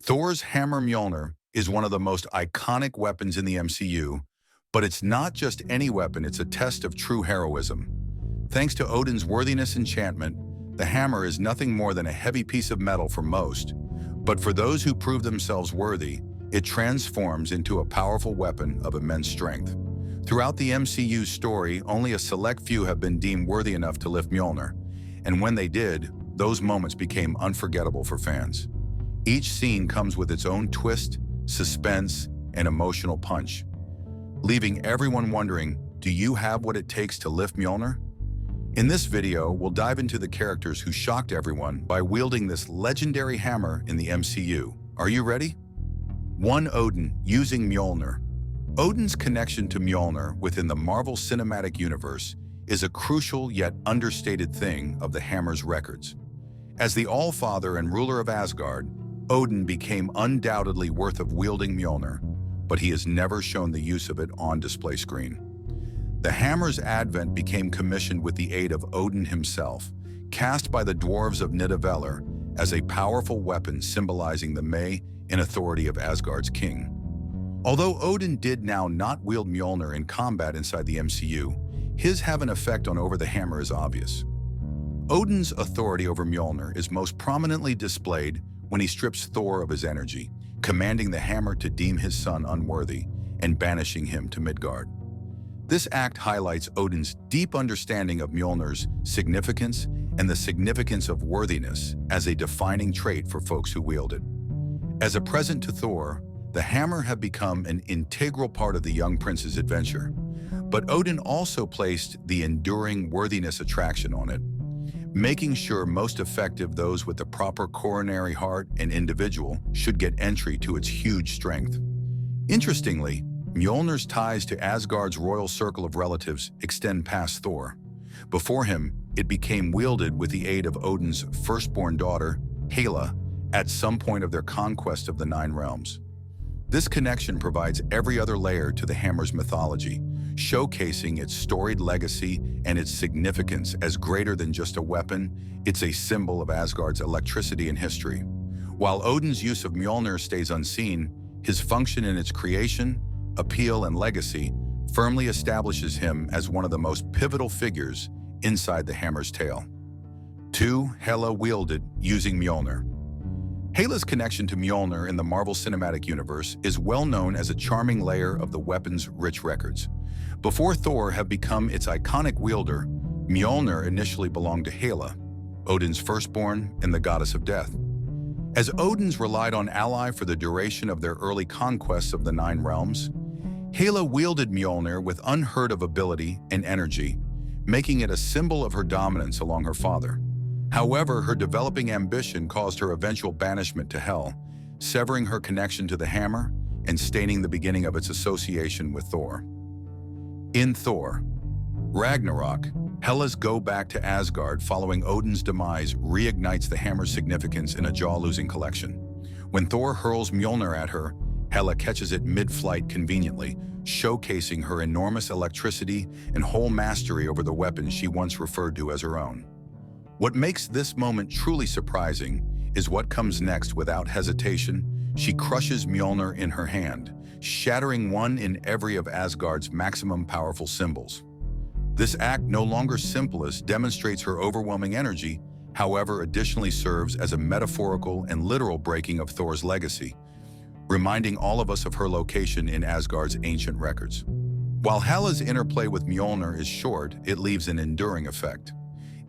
Thor's hammer Mjolnir is one of the most iconic weapons in the MCU, but it's not just any weapon, it's a test of true heroism. Thanks to Odin's worthiness enchantment, the hammer is nothing more than a heavy piece of metal for most, but for those who prove themselves worthy, it transforms into a powerful weapon of immense strength. Throughout the MCU's story, only a select few have been deemed worthy enough to lift Mjolnir, and when they did, those moments became unforgettable for fans. Each scene comes with its own twist, suspense, and emotional punch, leaving everyone wondering, do you have what it takes to lift Mjolnir? In this video, we'll dive into the characters who shocked everyone by wielding this legendary hammer in the MCU. Are you ready? 1. Odin, using Mjolnir. Odin's connection to Mjolnir within the Marvel Cinematic Universe is a crucial yet understated thing of the hammer's records. As the All-Father and ruler of Asgard, Odin became undoubtedly worthy of wielding Mjolnir, but he has never shown the use of it on display screen. The hammer's advent became commissioned with the aid of Odin himself, cast by the dwarves of Nidavellir as a powerful weapon symbolizing the May and authority of Asgard's king. Although Odin did now not wield Mjolnir in combat inside the MCU, his have an effect on over the hammer is obvious. Odin's authority over Mjolnir is most prominently displayed when he strips Thor of his energy, commanding the hammer to deem his son unworthy and banishing him to Midgard. This act highlights Odin's deep understanding of Mjolnir's significance and the significance of worthiness as a defining trait for folks who wield it. As a present to Thor, the hammer had become an integral part of the young prince's adventure, but Odin also placed the enduring worthiness attraction on it, making sure most effective those with the proper coronary heart and individual should get entry to its huge strength. Interestingly, Mjolnir's ties to Asgard's royal circle of relatives extend past Thor. Before him, it became wielded with the aid of Odin's firstborn daughter, Hela, at some point of their conquest of the Nine Realms. This connection provides every other layer to the hammer's mythology, showcasing its storied legacy and its significance as greater than just a weapon. It's a symbol of Asgard's electricity and history. While Odin's use of Mjolnir stays unseen, his function in its creation, appeal, and legacy firmly establishes him as one of the most pivotal figures inside the hammer's tale. 2. Hela wielded using Mjolnir. Hela's connection to Mjolnir in the Marvel Cinematic Universe is well known as a charming layer of the weapon's rich records. Before Thor had become its iconic wielder, Mjolnir initially belonged to Hela, Odin's firstborn and the goddess of death. As Odin's relied on ally for the duration of their early conquests of the Nine Realms, Hela wielded Mjolnir with unheard-of ability and energy, making it a symbol of her dominance along her father. However, her developing ambition caused her eventual banishment to Hel, severing her connection to the hammer and staining the beginning of its association with Thor. In Thor Ragnarok, Hela's go back to Asgard following Odin's demise reignites the hammer's significance in a jaw-losing collection. When Thor hurls Mjolnir at her, Hela catches it mid-flight conveniently, showcasing her enormous electricity and whole mastery over the weapon she once referred to as her own. What makes this moment truly surprising is what comes next. Without hesitation, she crushes Mjolnir in her hand, shattering one in every of Asgard's maximum powerful symbols. This act, no longer simplest, demonstrates her overwhelming energy, however, additionally serves as a metaphorical and literal breaking of Thor's legacy, reminding all of us of her location in Asgard's ancient records. While Hela's interplay with Mjolnir is short, it leaves an enduring effect.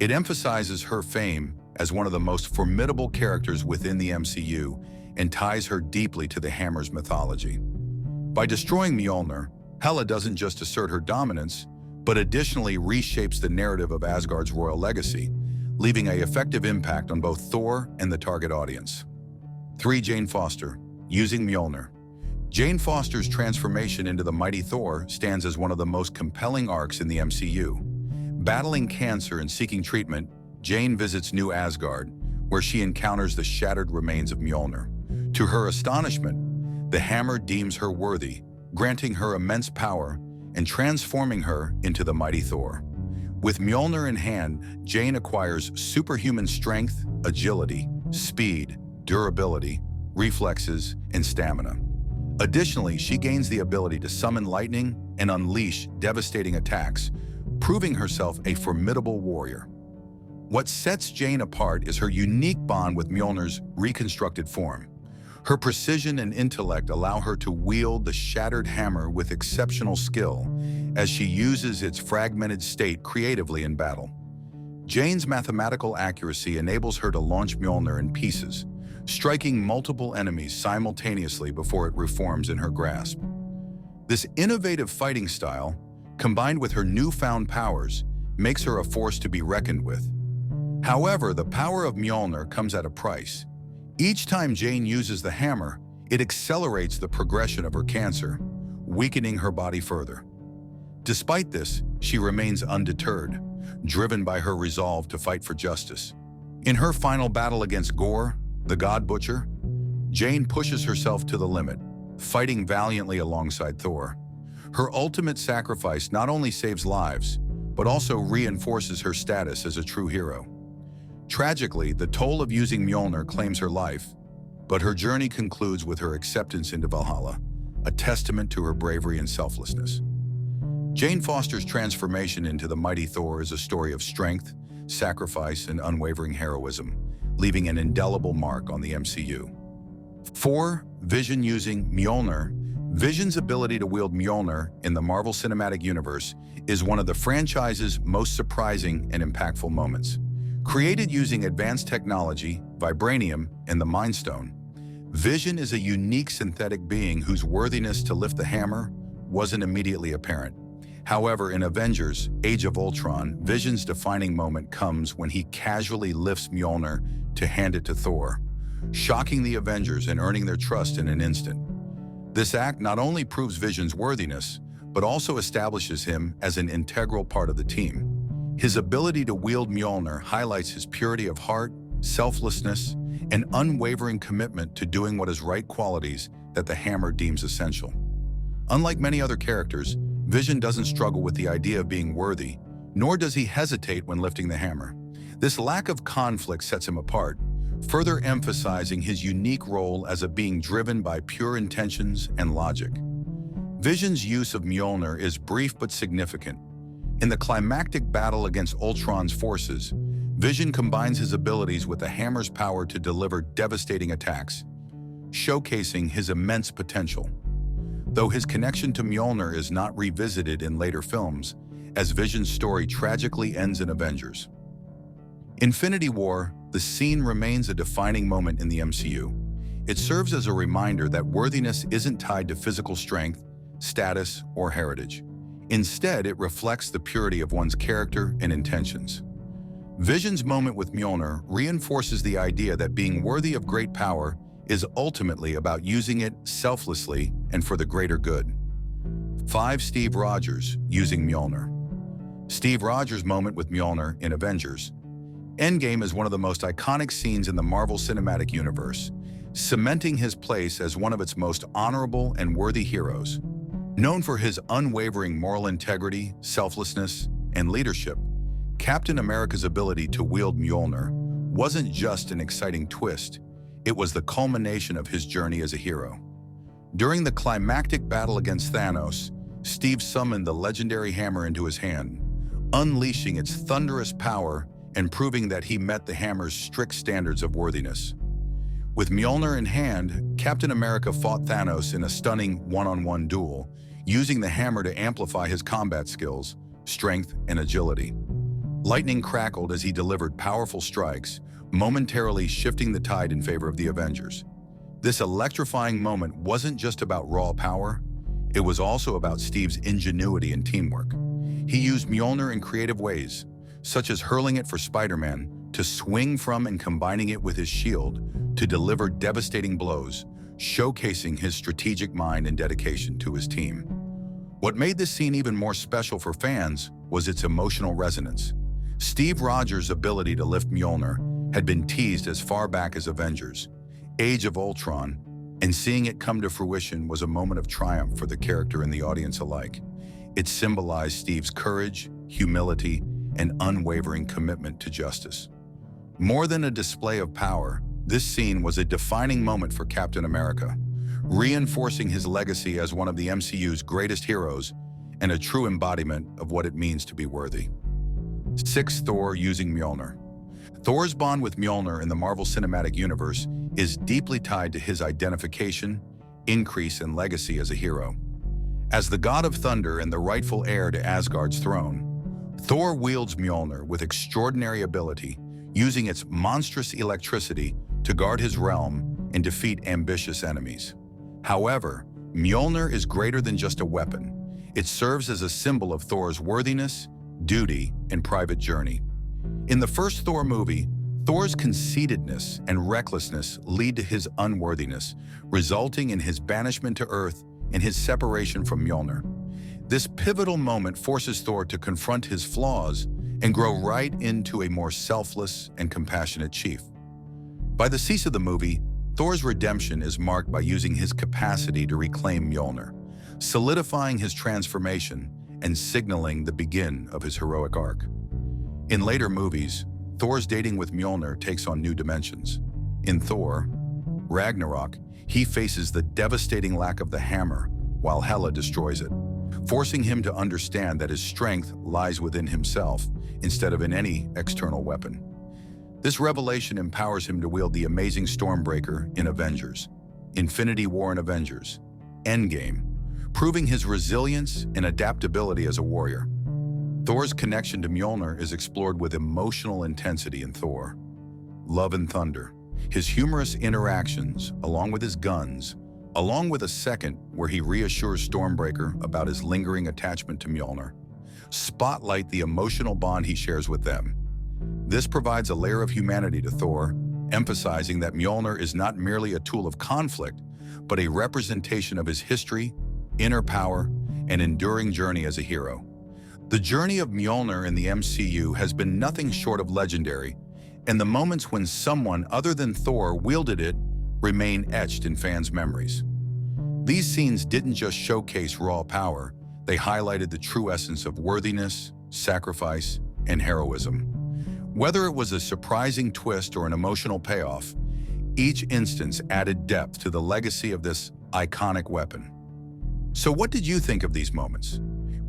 It emphasizes her fame as one of the most formidable characters within the MCU and ties her deeply to the hammer's mythology. By destroying Mjolnir, Hela doesn't just assert her dominance, but additionally reshapes the narrative of Asgard's royal legacy, leaving an effective impact on both Thor and the target audience. 3. Jane Foster, using Mjolnir. Jane Foster's transformation into the mighty Thor stands as one of the most compelling arcs in the MCU. Battling cancer and seeking treatment, Jane visits New Asgard, where she encounters the shattered remains of Mjolnir. To her astonishment, the hammer deems her worthy, granting her immense power and transforming her into the mighty Thor. With Mjolnir in hand, Jane acquires superhuman strength, agility, speed, durability, reflexes, and stamina. Additionally, she gains the ability to summon lightning and unleash devastating attacks, proving herself a formidable warrior. What sets Jane apart is her unique bond with Mjolnir's reconstructed form. Her precision and intellect allow her to wield the shattered hammer with exceptional skill as she uses its fragmented state creatively in battle. Jane's mathematical accuracy enables her to launch Mjolnir in pieces, striking multiple enemies simultaneously before it reforms in her grasp. This innovative fighting style, combined with her newfound powers, makes her a force to be reckoned with. However, the power of Mjolnir comes at a price. Each time Jane uses the hammer, it accelerates the progression of her cancer, weakening her body further. Despite this, she remains undeterred, driven by her resolve to fight for justice. In her final battle against Gore, the God Butcher, Jane pushes herself to the limit, fighting valiantly alongside Thor. Her ultimate sacrifice not only saves lives, but also reinforces her status as a true hero. Tragically, the toll of using Mjolnir claims her life, but her journey concludes with her acceptance into Valhalla, a testament to her bravery and selflessness. Jane Foster's transformation into the mighty Thor is a story of strength, sacrifice, and unwavering heroism, leaving an indelible mark on the MCU. 4. Vision using Mjolnir. Vision's ability to wield Mjolnir in the Marvel Cinematic Universe is one of the franchise's most surprising and impactful moments. Created using advanced technology, vibranium, and the Mind Stone, Vision is a unique synthetic being whose worthiness to lift the hammer wasn't immediately apparent. However, in Avengers: Age of Ultron, Vision's defining moment comes when he casually lifts Mjolnir to hand it to Thor, shocking the Avengers and earning their trust in an instant. This act not only proves Vision's worthiness, but also establishes him as an integral part of the team. His ability to wield Mjolnir highlights his purity of heart, selflessness, and unwavering commitment to doing what is right, qualities that the hammer deems essential. Unlike many other characters, Vision doesn't struggle with the idea of being worthy, nor does he hesitate when lifting the hammer. This lack of conflict sets him apart, further emphasizing his unique role as a being driven by pure intentions and logic. Vision's use of Mjolnir is brief but significant. In the climactic battle against Ultron's forces, Vision combines his abilities with the hammer's power to deliver devastating attacks, showcasing his immense potential. Though his connection to Mjolnir is not revisited in later films, as Vision's story tragically ends in Avengers. Infinity War, the scene remains a defining moment in the MCU. It serves as a reminder that worthiness isn't tied to physical strength, status, or heritage. Instead, it reflects the purity of one's character and intentions. Vision's moment with Mjolnir reinforces the idea that being worthy of great power is ultimately about using it selflessly and for the greater good. 5. Steve Rogers using Mjolnir. Steve Rogers' moment with Mjolnir in Avengers Endgame is one of the most iconic scenes in the Marvel Cinematic Universe, cementing his place as one of its most honorable and worthy heroes. Known for his unwavering moral integrity, selflessness, and leadership, Captain America's ability to wield Mjolnir wasn't just an exciting twist, it was the culmination of his journey as a hero. During the climactic battle against Thanos, Steve summoned the legendary hammer into his hand, unleashing its thunderous power and proving that he met the hammer's strict standards of worthiness. With Mjolnir in hand, Captain America fought Thanos in a stunning one-on-one duel, using the hammer to amplify his combat skills, strength, and agility. Lightning crackled as he delivered powerful strikes, momentarily shifting the tide in favor of the Avengers. This electrifying moment wasn't just about raw power, it was also about Steve's ingenuity and teamwork. He used Mjolnir in creative ways, such as hurling it for Spider-Man, to swing from and combining it with his shield to deliver devastating blows, showcasing his strategic mind and dedication to his team. What made this scene even more special for fans was its emotional resonance. Steve Rogers' ability to lift Mjolnir had been teased as far back as Avengers: Age of Ultron, and seeing it come to fruition was a moment of triumph for the character and the audience alike. It symbolized Steve's courage, humility, and unwavering commitment to justice. More than a display of power, This scene was a defining moment for Captain America, reinforcing his legacy as one of the MCU's greatest heroes and a true embodiment of what it means to be worthy. 6. Thor using Mjolnir. Thor's bond with Mjolnir in the Marvel Cinematic Universe is deeply tied to his identification, increase, and legacy as a hero. As the god of thunder and the rightful heir to Asgard's throne, Thor wields Mjolnir with extraordinary ability, using its monstrous electricity to guard his realm and defeat ambitious enemies. However, Mjolnir is greater than just a weapon. It serves as a symbol of Thor's worthiness, duty, and private journey. In the first Thor movie, Thor's conceitedness and recklessness lead to his unworthiness, resulting in his banishment to Earth and his separation from Mjolnir. This pivotal moment forces Thor to confront his flaws and grow right into a more selfless and compassionate chief. By the cease of the movie, Thor's redemption is marked by using his capacity to reclaim Mjolnir, solidifying his transformation and signaling the begin of his heroic arc. In later movies, Thor's dating with Mjolnir takes on new dimensions. In Thor Ragnarok, he faces the devastating lack of the hammer while Hela destroys it, forcing him to understand that his strength lies within himself instead of in any external weapon. This revelation empowers him to wield the amazing Stormbreaker in Avengers, Infinity War and Avengers, Endgame, proving his resilience and adaptability as a warrior. Thor's connection to Mjolnir is explored with emotional intensity in Thor Love and Thunder. His humorous interactions, along with his guns, along with a second where he reassures Stormbreaker about his lingering attachment to Mjolnir, spotlight the emotional bond he shares with them. This provides a layer of humanity to Thor, emphasizing that Mjolnir is not merely a tool of conflict, but a representation of his history, inner power, and enduring journey as a hero. The journey of Mjolnir in the MCU has been nothing short of legendary, and the moments when someone other than Thor wielded it remain etched in fans' memories. These scenes didn't just showcase raw power, they highlighted the true essence of worthiness, sacrifice, and heroism. Whether it was a surprising twist or an emotional payoff, each instance added depth to the legacy of this iconic weapon. So what did you think of these moments?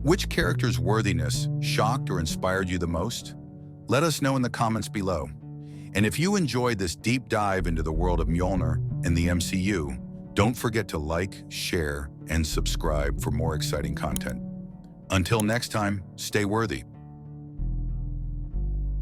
Which character's worthiness shocked or inspired you the most? Let us know in the comments below. And if you enjoyed this deep dive into the world of Mjolnir and the MCU, don't forget to like, share, and subscribe for more exciting content. Until next time, stay worthy.